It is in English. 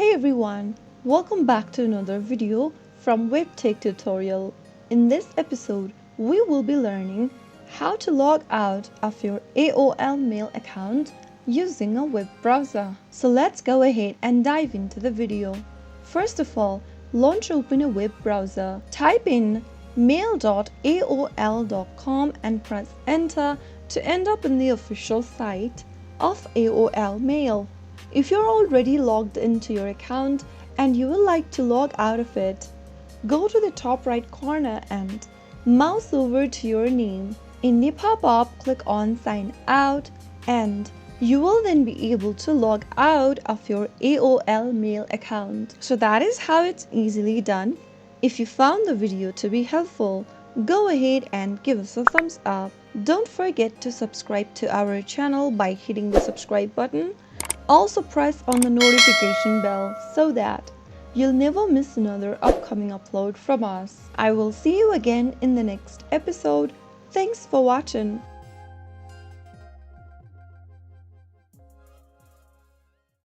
Hey everyone, welcome back to another video from Webtech Tutorial. In this episode, we will be learning how to log out of your AOL Mail account using a web browser. So let's go ahead and dive into the video. First of all, launch open a web browser. Type in mail.aol.com and press enter to end up in the official site of AOL Mail. If you're already logged into your account and you would like to log out of it, go to the top right corner and mouse over to your name. In the pop-up, click on Sign Out and you will then be able to log out of your AOL Mail account. So that is how it's easily done. If you found the video to be helpful, go ahead and give us a thumbs up. Don't forget to subscribe to our channel by hitting the subscribe button. Also press on the notification bell so that you'll never miss another upcoming upload from us. I will see you again in the next episode. Thanks for watching.